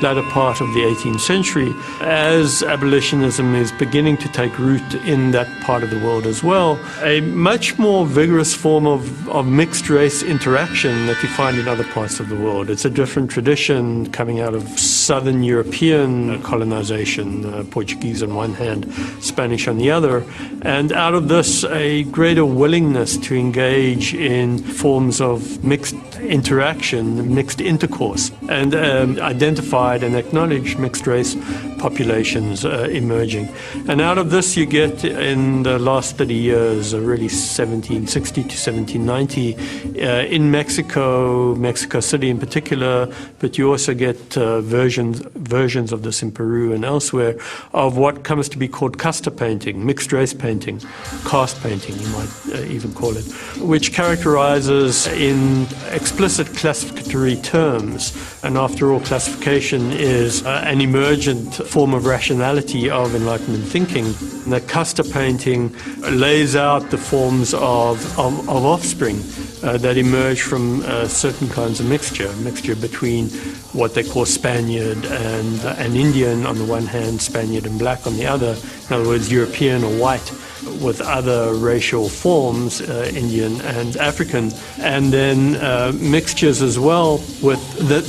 latter part of the 18th century, as abolitionism is beginning to take root in that part of the world as well, a much more vigorous form of mixed-race interaction that you find in other parts of the world. It's a different tradition coming out of Southern European colonization, Portuguese on one hand, Spanish on the other, and out of this a greater willingness to engage in forms of mixed interaction, mixed intercourse, and identified and acknowledged mixed race populations emerging. And out of this you get, in the last 30 years, really 1760 to 1790, in Mexico City in particular, but you also get versions of this in Peru and elsewhere, of what comes to be called casta painting, mixed race painting, caste painting you might even call it, which characterizes in explicit classificatory terms. And after all, classification is an emergent form of rationality of Enlightenment thinking. And the casta painting lays out the forms of offspring that emerge from certain kinds of mixture between what they call Spaniard and Indian on the one hand, Spaniard and black on the other. In other words, European or white, with other racial forms, Indian and African, and then mixtures as well with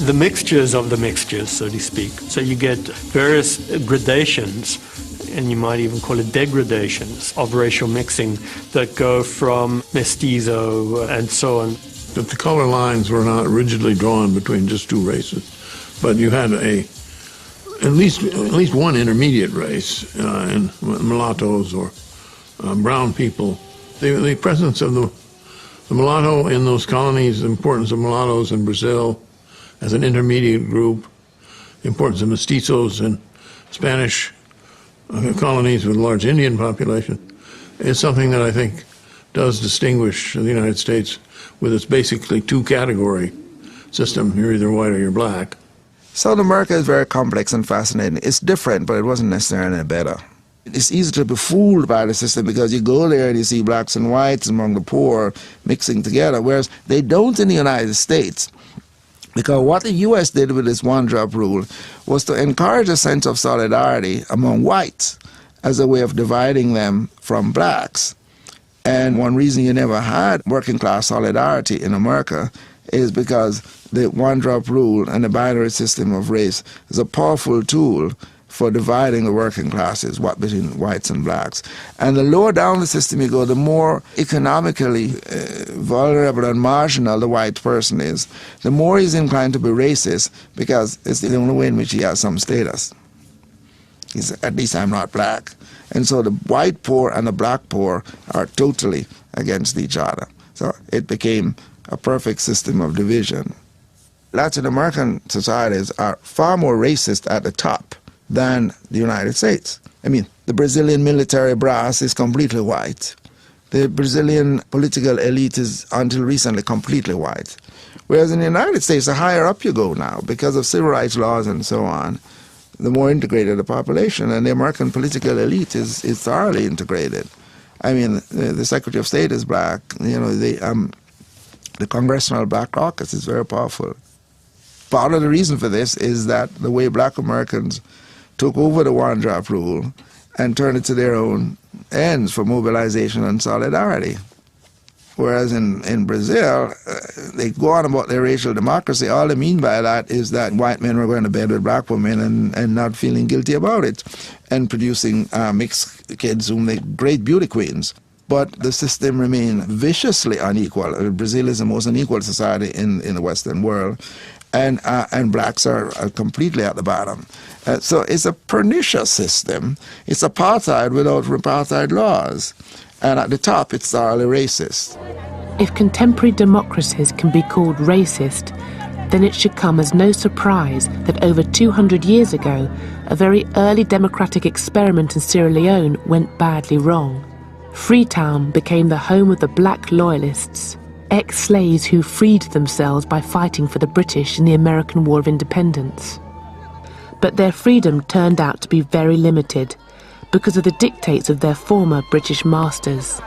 the mixtures of the mixtures, so to speak. So you get various gradations, and you might even call it degradations, of racial mixing that go from mestizo and so on. That the color lines were not rigidly drawn between just two races, but you had at least one intermediate race in mulattoes or brown people. The presence of the mulatto in those colonies, the importance of mulattoes in Brazil as an intermediate group, the importance of mestizos in Spanish colonies with a large Indian population, is something that I think does distinguish the United States with its basically two-category system. You're either white or you're black. South America is very complex and fascinating. It's different, but it wasn't necessarily better. It's easy to be fooled by the system because you go there and you see blacks and whites among the poor mixing together, whereas they don't in the United States. Because what the U.S. did with this one-drop rule was to encourage a sense of solidarity among whites as a way of dividing them from blacks. And one reason you never had working-class solidarity in America is because the one-drop rule and the binary system of race is a powerful tool for dividing the working classes, between whites and blacks. And the lower down the system you go, the more economically vulnerable and marginal the white person is, the more he's inclined to be racist, because it's the only way in which he has some status. He's, at least I'm not black. And so the white poor and the black poor are totally against each other. So it became a perfect system of division. Latin American societies are far more racist at the top than the United States. I mean, the Brazilian military brass is completely white. The Brazilian political elite is, until recently, completely white. Whereas in the United States, the higher up you go now, because of civil rights laws and so on, the more integrated the population, and the American political elite is thoroughly integrated. I mean, the Secretary of State is black. You know, the Congressional Black Caucus is very powerful. Part of the reason for this is that the way black Americans took over the one-drop rule and turned it to their own ends for mobilization and solidarity. Whereas in Brazil, they go on about their racial democracy. All they mean by that is that white men were going to bed with black women and not feeling guilty about it, and producing mixed kids whom they great beauty queens. But the system remained viciously unequal. Brazil is the most unequal society in the Western world, and blacks are completely at the bottom. So it's a pernicious system. It's apartheid without apartheid laws. And at the top, it's thoroughly racist. If contemporary democracies can be called racist, then it should come as no surprise that over 200 years ago, a very early democratic experiment in Sierra Leone went badly wrong. Freetown became the home of the black loyalists, ex-slaves who freed themselves by fighting for the British in the American War of Independence. But their freedom turned out to be very limited because of the dictates of their former British masters.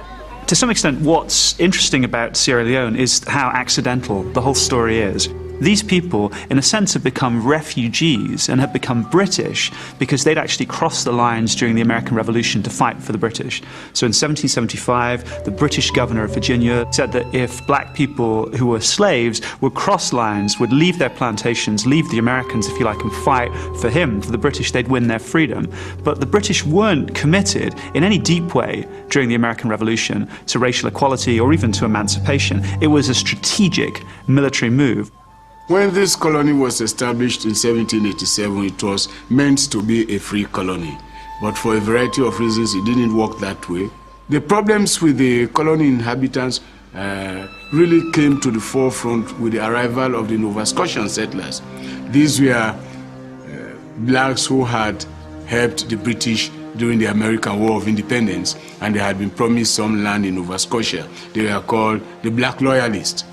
To some extent, what's interesting about Sierra Leone is how accidental the whole story is. These people, in a sense, have become refugees and have become British because they'd actually crossed the lines during the American Revolution to fight for the British. So in 1775, the British governor of Virginia said that if black people who were slaves would cross lines, would leave their plantations, leave the Americans, if you like, and fight for him, for the British, they'd win their freedom. But the British weren't committed in any deep way during the American Revolution to racial equality or even to emancipation. It was a strategic military move. When this colony was established in 1787, it was meant to be a free colony. But for a variety of reasons, it didn't work that way. The problems with the colony inhabitants really came to the forefront with the arrival of the Nova Scotian settlers. These were blacks who had helped the British during the American War of Independence, and they had been promised some land in Nova Scotia. They were called the Black Loyalists.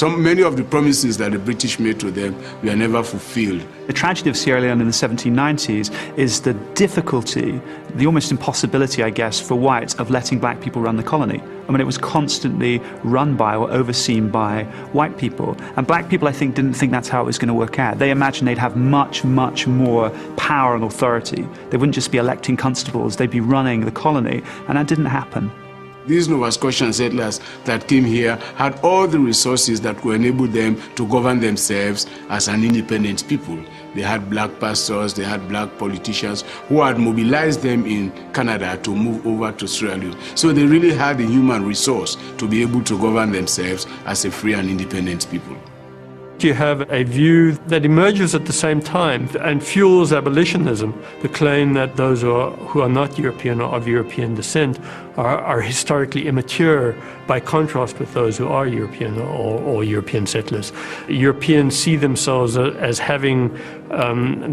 Many of the promises that the British made to them were never fulfilled. The tragedy of Sierra Leone in the 1790s is the difficulty, the almost impossibility, I guess, for whites of letting black people run the colony. I mean, it was constantly run by or overseen by white people. And black people, I think, didn't think that's how it was going to work out. They imagined they'd have much, much more power and authority. They wouldn't just be electing constables, they'd be running the colony. And that didn't happen. These Nova Scotian settlers that came here had all the resources that would enable them to govern themselves as an independent people. They had black pastors, they had black politicians who had mobilized them in Canada to move over to Sierra Leone. So they really had the human resource to be able to govern themselves as a free and independent people. You have a view that emerges at the same time and fuels abolitionism, the claim that those who are not European or of European descent are historically immature by contrast with those who are European or European settlers. Europeans see themselves as having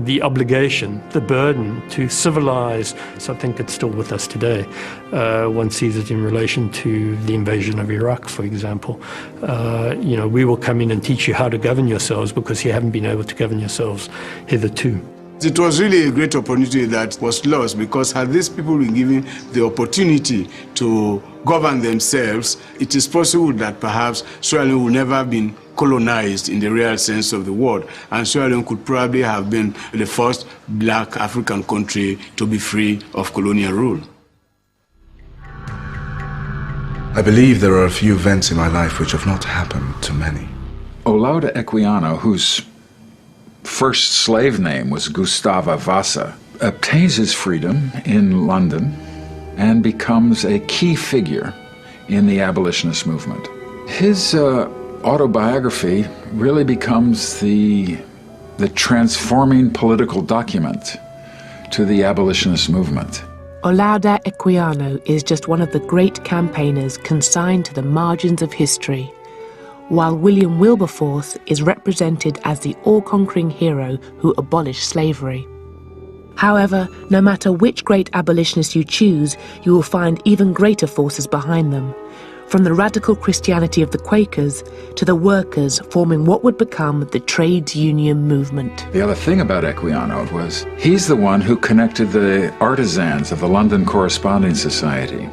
the obligation, the burden to civilize. So I think it's still with us today. One sees it in relation to the invasion of Iraq, for example. We will come in and teach you how to govern yourselves because you haven't been able to govern yourselves hitherto. It was really a great opportunity that was lost, because had these people been given the opportunity to govern themselves, it is possible that perhaps Sierra Leone would never have been colonized in the real sense of the word, and Sierra Leone could probably have been the first black African country to be free of colonial rule. I believe there are a few events in my life which have not happened to many. Olaudah Equiano, whose first slave name was Gustava Vasa, obtains his freedom in London and becomes a key figure in the abolitionist movement. His autobiography really becomes the transforming political document to the abolitionist movement. Olaudah Equiano is just one of the great campaigners consigned to the margins of history, while William Wilberforce is represented as the all-conquering hero who abolished slavery. However, no matter which great abolitionist you choose, you will find even greater forces behind them, from the radical Christianity of the Quakers to the workers forming what would become the trades union movement. The other thing about Equiano was he's the one who connected the artisans of the London Corresponding Society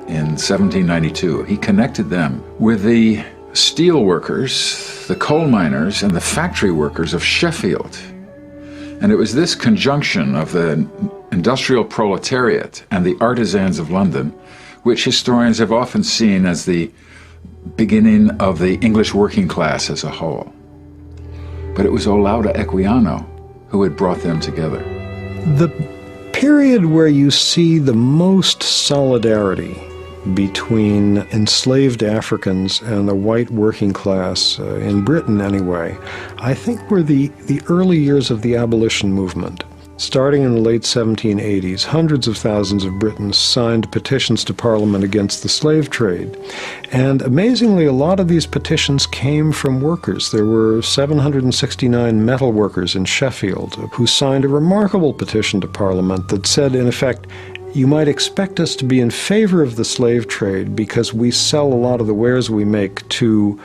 in 1792. He connected them with the steel workers, the coal miners, and the factory workers of Sheffield. And it was this conjunction of the industrial proletariat and the artisans of London which historians have often seen as the beginning of the English working class as a whole. But it was Olaudah Equiano who had brought them together. The period where you see the most solidarity between enslaved Africans and the white working class, in Britain anyway, I think were the early years of the abolition movement. Starting in the late 1780s, hundreds of thousands of Britons signed petitions to Parliament against the slave trade. And amazingly, a lot of these petitions came from workers. There were 769 metal workers in Sheffield who signed a remarkable petition to Parliament that said, in effect, you might expect us to be in favor of the slave trade because we sell a lot of the wares we make to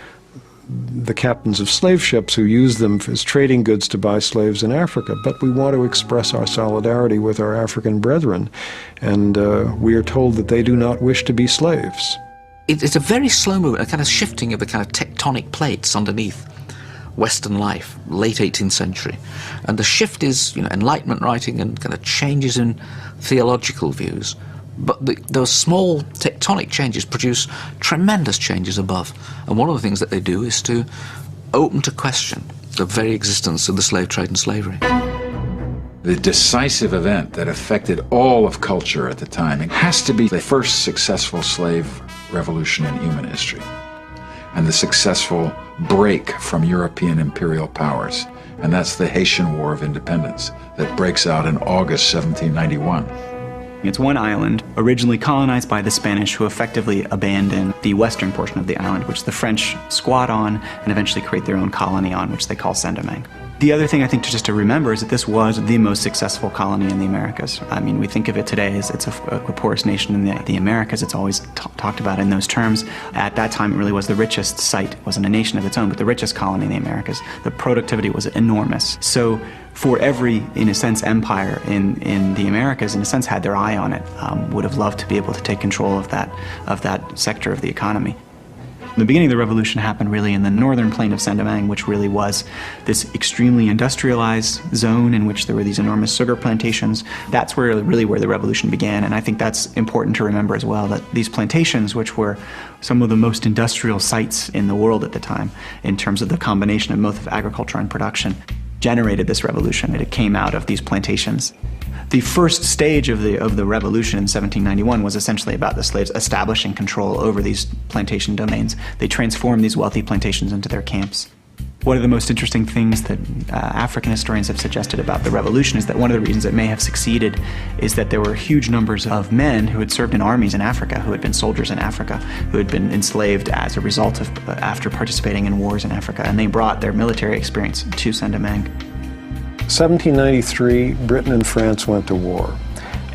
the captains of slave ships who use them as trading goods to buy slaves in Africa, but we want to express our solidarity with our African brethren, and we are told that they do not wish to be slaves. It's a very slow movement, a kind of shifting of the kind of tectonic plates underneath Western life, late 18th century. And the shift is, Enlightenment writing and kind of changes in theological views. But those small tectonic changes produce tremendous changes above. And one of the things that they do is to open to question the very existence of the slave trade and slavery. The decisive event that affected all of culture at the time has to be the first successful slave revolution in human history. and the successful break from European imperial powers. And that's the Haitian War of Independence that breaks out in August 1791. It's one island, originally colonized by the Spanish, who effectively abandon the western portion of the island, which the French squat on and eventually create their own colony on, which they call Saint-Domingue. The other thing I think just to remember is that this was the most successful colony in the Americas. I mean, we think of it today as it's a poorest nation in the Americas. It's always talked about in those terms. At that time, it really was the richest site. It wasn't a nation of its own, but the richest colony in the Americas. The productivity was enormous. So for every, in a sense, empire in the Americas, in a sense, had their eye on it, would have loved to be able to take control of that sector of the economy. The beginning of the revolution happened really in the northern plain of Saint-Domingue, which really was this extremely industrialized zone in which there were these enormous sugar plantations. That's really where the revolution began, and I think that's important to remember as well, that these plantations, which were some of the most industrial sites in the world at the time, in terms of the combination of both of agriculture and production, generated this revolution. It came out of these plantations. The first stage of the revolution in 1791 was essentially about the slaves establishing control over these plantation domains. They transformed these wealthy plantations into their camps. One of the most interesting things that African historians have suggested about the revolution is that one of the reasons it may have succeeded is that there were huge numbers of men who had served in armies in Africa, who had been soldiers in Africa, who had been enslaved as a result of after participating in wars in Africa, and they brought their military experience to Saint-Domingue. 1793, Britain and France went to war,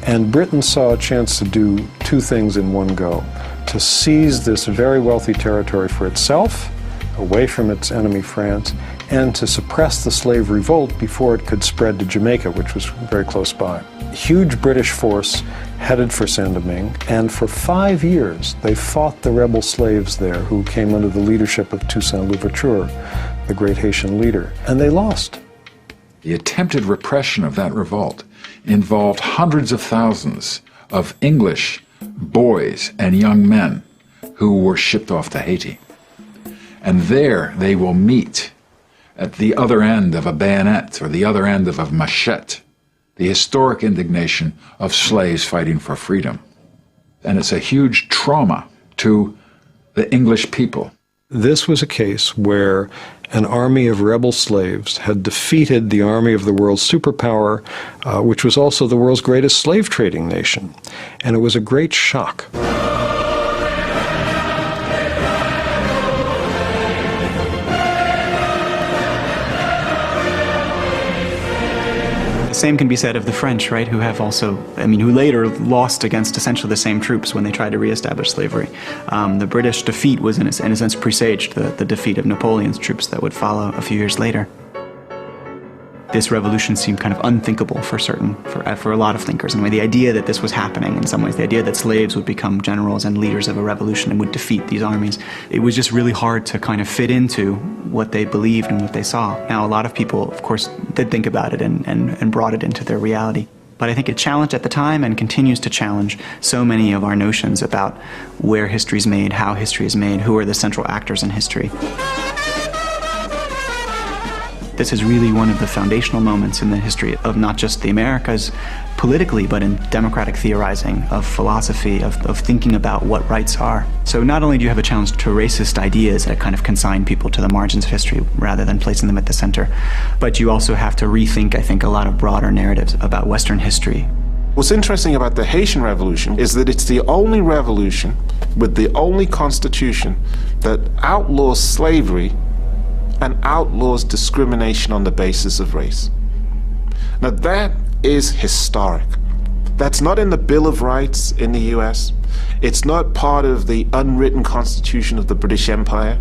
and Britain saw a chance to do two things in one go: to seize this very wealthy territory for itself, away from its enemy France, and to suppress the slave revolt before it could spread to Jamaica, which was very close by. Huge British force headed for Saint-Domingue, and for 5 years they fought the rebel slaves there who came under the leadership of Toussaint Louverture, the great Haitian leader, and they lost. The attempted repression of that revolt involved hundreds of thousands of English boys and young men who were shipped off to Haiti. And there they will meet at the other end of a bayonet or the other end of a machete, the historic indignation of slaves fighting for freedom. And it's a huge trauma to the English people. This was a case where an army of rebel slaves had defeated the army of the world's superpower, which was also the world's greatest slave trading nation. And it was a great shock. The same can be said of the French, right, who have also, who later lost against essentially the same troops when they tried to reestablish slavery. The British defeat was, in a sense, presaged the defeat of Napoleon's troops that would follow a few years later. This revolution seemed kind of unthinkable for a lot of thinkers. Anyway, the idea that this was happening in some ways, the idea that slaves would become generals and leaders of a revolution and would defeat these armies, it was just really hard to kind of fit into what they believed and what they saw. Now, a lot of people, of course, did think about it and brought it into their reality. But I think it challenged at the time and continues to challenge so many of our notions about where history is made, how history is made, who are the central actors in history. This is really one of the foundational moments in the history of not just the Americas politically, but in democratic theorizing, of philosophy, of thinking about what rights are. So not only do you have a challenge to racist ideas that kind of consign people to the margins of history rather than placing them at the center, but you also have to rethink, I think, a lot of broader narratives about Western history. What's interesting about the Haitian Revolution is that it's the only revolution with the only constitution that outlaws slavery and outlaws discrimination on the basis of race. Now that is historic. That's not in the Bill of Rights in the US. It's not part of the unwritten constitution of the British Empire.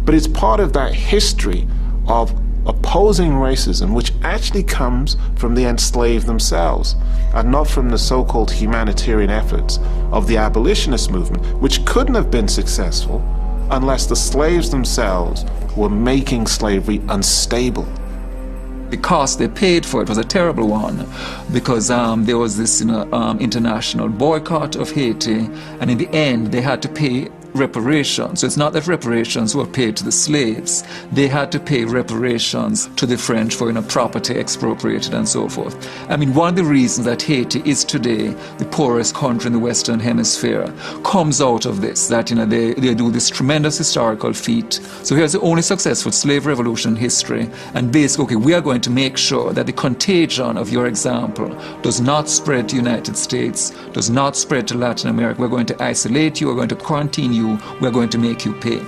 But it's part of that history of opposing racism, which actually comes from the enslaved themselves, and not from the so-called humanitarian efforts of the abolitionist movement, which couldn't have been successful unless the slaves themselves were making slavery unstable. The cost they paid for it was a terrible one, because there was this international boycott of Haiti, and in the end they had to pay reparations. So it's not that reparations were paid to the slaves. They had to pay reparations to the French for property expropriated and so forth. I mean, one of the reasons that Haiti is today the poorest country in the Western Hemisphere comes out of this, that they do this tremendous historical feat. So here's the only successful slave revolution in history, and basically, okay, we are going to make sure that the contagion of your example does not spread to the United States, does not spread to Latin America. We're going to isolate you, we're going to quarantine you, we're going to make you pay.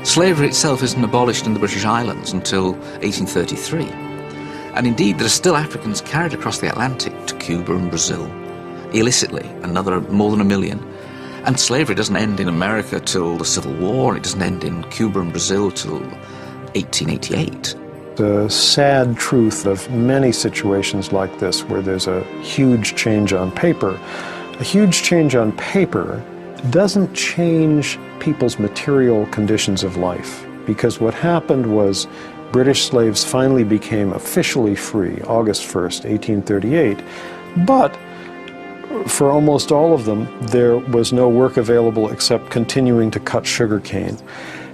Slavery itself isn't abolished in the British Islands until 1833. And indeed, there are still Africans carried across the Atlantic to Cuba and Brazil, illicitly, more than 1 million. And slavery doesn't end in America till the Civil War, and it doesn't end in Cuba and Brazil till 1888. The sad truth of many situations like this, where there's a huge change on paper, a huge change on paper doesn't change people's material conditions of life. Because what happened was British slaves finally became officially free, August 1st, 1838, but for almost all of them, there was no work available except continuing to cut sugarcane.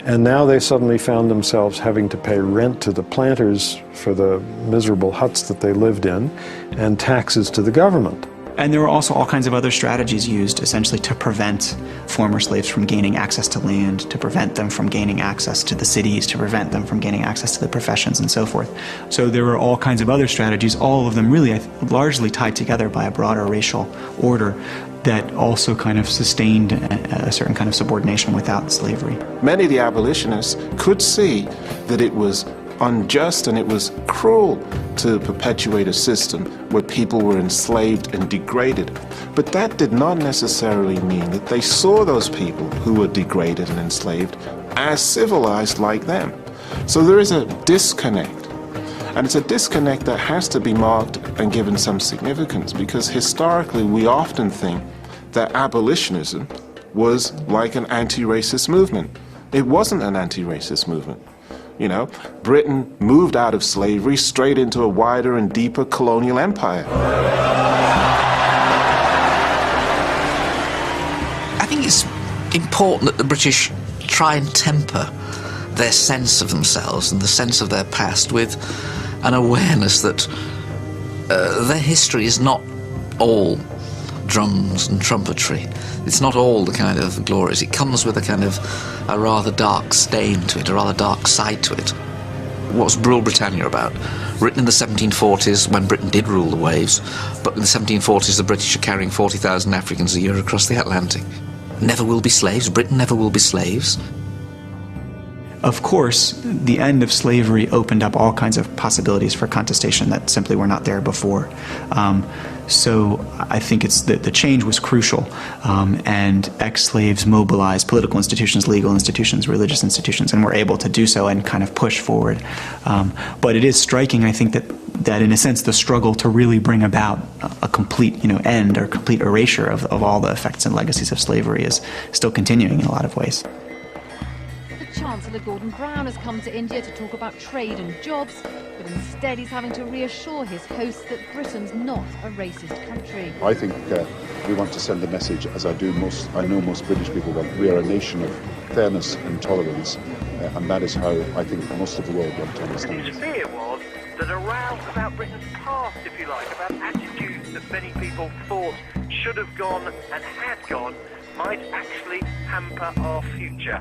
And now they suddenly found themselves having to pay rent to the planters for the miserable huts that they lived in, and taxes to the government. And there were also all kinds of other strategies used essentially to prevent former slaves from gaining access to land, to prevent them from gaining access to the cities, to prevent them from gaining access to the professions and so forth. So there were all kinds of other strategies, all of them really largely tied together by a broader racial order that also kind of sustained a certain kind of subordination without slavery. Many of the abolitionists could see that it was unjust and it was cruel to perpetuate a system where people were enslaved and degraded. But that did not necessarily mean that they saw those people who were degraded and enslaved as civilized like them. So there is a disconnect. And it's a disconnect that has to be marked and given some significance, because historically we often think that abolitionism was like an anti-racist movement. It wasn't an anti-racist movement. Britain moved out of slavery straight into a wider and deeper colonial empire. I think it's important that the British try and temper their sense of themselves and the sense of their past with an awareness that their history is not all drums and trumpetry. It's not all the kind of glories. It comes with a rather dark stain to it, a rather dark side to it. What's Rule Britannia about? Written in the 1740s, when Britain did rule the waves, but in the 1740s the British are carrying 40,000 Africans a year across the Atlantic. Never will be slaves. Britain never will be slaves. Of course, the end of slavery opened up all kinds of possibilities for contestation that simply were not there before. So I think the change was crucial, and ex-slaves mobilized political institutions, legal institutions, religious institutions, and were able to do so and kind of push forward. But it is striking, I think, that in a sense the struggle to really bring about a complete end or complete erasure of all the effects and legacies of slavery is still continuing in a lot of ways. Chancellor Gordon Brown has come to India to talk about trade and jobs, but instead he's having to reassure his hosts that Britain's not a racist country. I think we want to send a message, as I know most British people want. We are a nation of fairness and tolerance, and that is how I think most of the world want to understand it. His fear was that a row about Britain's past, if you like, about attitudes that many people thought should have gone and had gone, might actually hamper our future.